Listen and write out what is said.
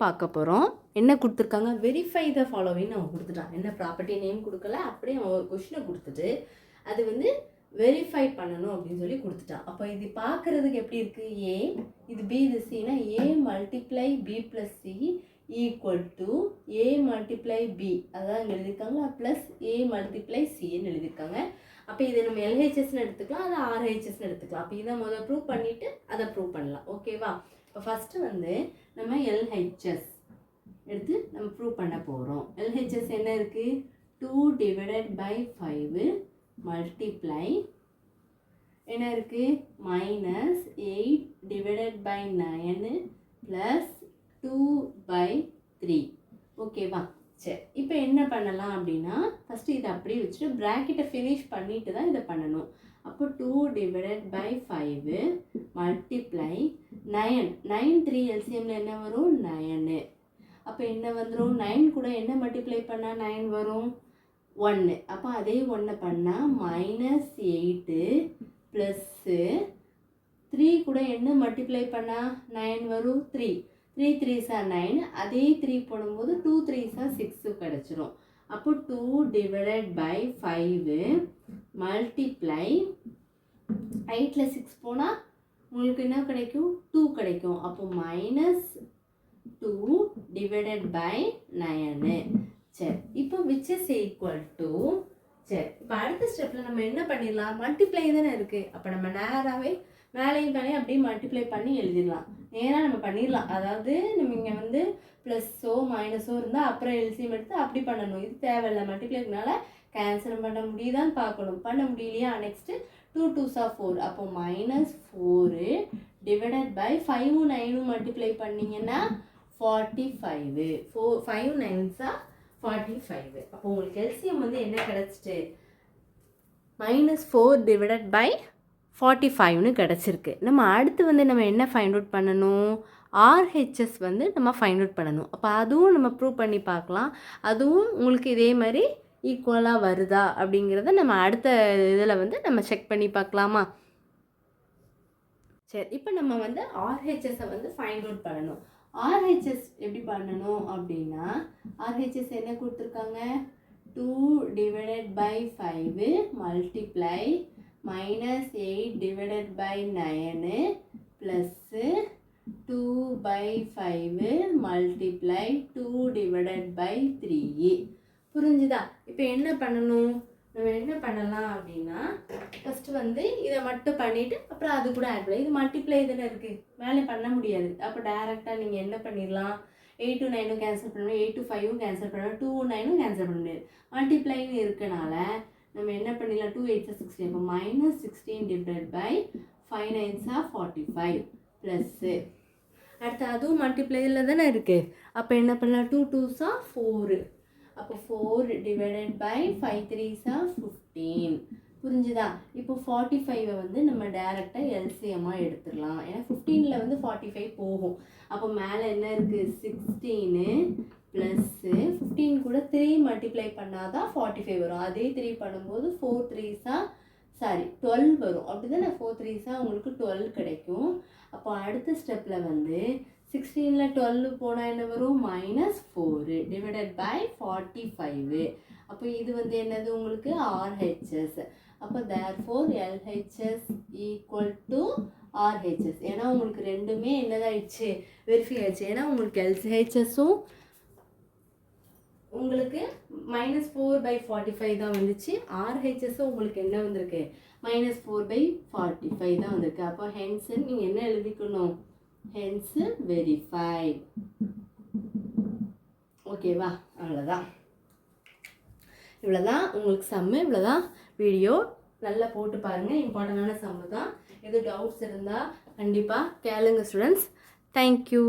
பார்க்க போகிறோம். என்ன கொடுத்துருக்காங்க, வெரிஃபை த ஃபாலோவிங் அவன் கொடுத்துட்டான். என்ன ப்ராப்பர்ட்டி நேம் கொடுக்கல, அப்படியே அவன் ஒரு கொஷினை கொடுத்துட்டு அது வந்து வெரிஃபை பண்ணணும் அப்படின்னு சொல்லி கொடுத்துட்டான். அப்போ இது பார்க்குறதுக்கு எப்படி இருக்குது, ஏ இது பி இது சினா A multiply B plus C equal to A multiply B, அதான் இங்கே எழுதியிருக்காங்க, ப்ளஸ் ஏ மல்டிப்ளை சின்னு எழுதியிருக்காங்க. அப்போ இதை நம்ம எல்ஹெச்எஸ்ன்னு எடுத்துக்கலாம், அதை ஆர்ஹெச்எஸ்ன்னு எடுத்துக்கலாம். அப்போ இதை முதல் ப்ரூவ் பண்ணிவிட்டு அதை ப்ரூவ் பண்ணலாம். ஓகேவா? இப்போ ஃபஸ்ட்டு வந்து நம்ம எல்ஹெச்எஸ் எடுத்து நம்ம ப்ரூவ் பண்ண போகிறோம். எல்ஹெச்எஸ் என்ன இருக்குது, 2 டிவைடட் பை 5 மல்டிப்ளை என்ன இருக்குது -8 டிவைடட் பை 9 ப்ளஸ் 2/3. ஓகேவா? சரி, இப்போ என்ன பண்ணலாம் அப்படின்னா ஃபஸ்ட்டு இதை அப்படியே வச்சுட்டு ப்ராக்கெட்டை ஃபினிஷ் பண்ணிட்டு தான் இதை பண்ணணும். அப்போ 2 டிவைடட் பை 5 மல்டிப்ளை 9 3 எல்சிஎம்மில் என்ன வரும் 9. அப்போ என்ன வந்துடும், 9 கூட என்ன மல்டிப்ளை பண்ணால் 9 வரும் 1. அப்போ அதே 1 பண்ணால் -8 ப்ளஸ்ஸு 3 கூட என்ன மல்டிப்ளை பண்ணால் 9 வரும் 3. 3 3s are 9, அதே 3 போடும்போது 2 3s are 6 கிடச்சிரும். அப்போ 2 டிவைடட் பை 5 மல்டிப்ளை 8ல் 6 போனால் உங்களுக்கு என்ன கிடைக்கும் 2 கிடைக்கும். அப்போ -2 டிவைடட் பை 9. சரி, இப்போ விச் இஸ் ஈக்குவல் டு, சரி இப்போ அடுத்த ஸ்டெப்பில் நம்ம என்ன பண்ணிடலாம், மல்டிப்ளை தானே இருக்குது. அப்போ நம்ம நேராகவே மேலேயும் மேலேயும் அப்படியே மல்டிப்ளை பண்ணி எழுதிடலாம். நேராக நம்ம பண்ணிடலாம். அதாவது நம்ம இங்கே வந்து ப்ளஸ்ஸோ மைனஸோ இருந்தால் அப்புறம் எல்சிஎம் எடுத்து அப்படி பண்ணணும். இது தேவையில்லை, மல்டிப்ளைனால கேன்சல் பண்ண முடியுதான்னு பார்க்கணும். பண்ண முடியலையா, நெக்ஸ்ட்டு 2 2s are 4. அப்போ -4 டிவைடட் பை 5 9 மல்டிப்ளை பண்ணிங்கன்னா 45. 5 9s are 45. அப்போ உங்களுக்கு எல்சிஎம் வந்து என்ன கிடச்சிட்டு -4 டிவைடட் பை 45ன்னு கிடச்சிருக்கு. நம்ம அடுத்து வந்து நம்ம என்ன ஃபைண்ட் அவுட் பண்ணணும், ஆர்ஹெச்எஸ் வந்து நம்ம ஃபைண்ட் அவுட் பண்ணணும். அப்போ அதுவும் நம்ம ப்ரூவ் பண்ணி பார்க்கலாம். அதுவும் உங்களுக்கு இதே மாதிரி ஈக்குவலாக வருதா அப்படிங்கிறத நம்ம அடுத்த இதில் வந்து நம்ம செக் பண்ணி பார்க்கலாமா? சரி, இப்போ நம்ம வந்து ஆர்ஹெச்எஸை வந்து ஃபைண்ட் அவுட் பண்ணணும். ஆர்ஹெச்எஸ் எப்படி பண்ணணும் அப்படின்னா, ஆர்ஹெச்எஸ் என்ன கொடுத்துருக்காங்க, 2 divided by 5 multiply -8 divided by 9 plus 2/5 multiply 2 divided by 3. புரிஞ்சுதா? இப்போ என்ன பண்ணணும், நம்ம என்ன பண்ணலாம் அப்படின்னா ஃபஸ்ட்டு வந்து இதை மட்டும் பண்ணிவிட்டு அப்புறம் அது கூட ஆட் பண்ணலாம். இது மல்டிப்ளை தானே இருக்குது, மேலே பண்ண முடியாது. அப்போ டேரெக்டாக நீங்கள் என்ன பண்ணிடலாம், 8 to 9 கேன்சல் பண்ணணும், 8 to 5 கேன்சல் பண்ணணும், 2 9 கேன்சல் பண்ண முடியாது. மல்டிப்ளைன்னு இருக்கனால நம்ம என்ன பண்ணிடலாம், 2 8s are 16. இப்போ -16 divided by 5 9s are 45 plus அடுத்து அதுவும் மல்டிப்ளையில் தானே இருக்குது. அப்போ என்ன பண்ணலாம், 2 2s are 4. அப்போ 4 டிவைடட் பை 5 3s are 15. புரிஞ்சுதா? இப்போ 45 வந்து நம்ம டேரெக்டாக எல்சிஎம்மாக எடுத்துடலாம். ஏன்னா 15ல் வந்து 45 போகும். அப்போ மேலே என்ன இருக்குது 16 ப்ளஸ்ஸு 15 கூட 3 மல்டிப்ளை பண்ணால் தான் 45 வரும். அதே 3 பண்ணும்போது 4 3s are 12 வரும். அப்படி தானே 4 3s are உங்களுக்கு 12 கிடைக்கும். அப்போ அடுத்த ஸ்டெப்பில் வந்து 16ல் 12 போனால் என்ன வரும், -4 டிவைடட் பை 45. அப்போ இது வந்து என்னது உங்களுக்கு ஆர்ஹெச்எஸ். அப்போ therefore LHS equal to RHS. ஏன்னா உங்களுக்கு ரெண்டுமே என்னதாகிடுச்சு, வெரிஃபை ஆயிடுச்சு. ஏன்னா உங்களுக்கு எல்ஹெச்எஸும் உங்களுக்கு -4/45 தான் வந்துச்சு, ஆர்ஹெச்எஸும் உங்களுக்கு என்ன வந்திருக்கு -4/45 தான் வந்திருக்கு. அப்போ ஹென்ஸ் நீங்கள் என்ன எழுதிக்கணும், ஹென்ஸ் வெரிஃபைட். ஓகேவா? அவ்வளோதான், இவ்வளோதான் உங்களுக்கு சம்மு, இவ்வளோதான் வீடியோ. நல்லா போட்டு பாருங்கள், இம்பார்ட்டண்டான சம்மு தான். எதுவும் டவுட்ஸ் இருந்தால் கண்டிப்பாக கேளுங்க ஸ்டூடெண்ட்ஸ். தேங்க்யூ.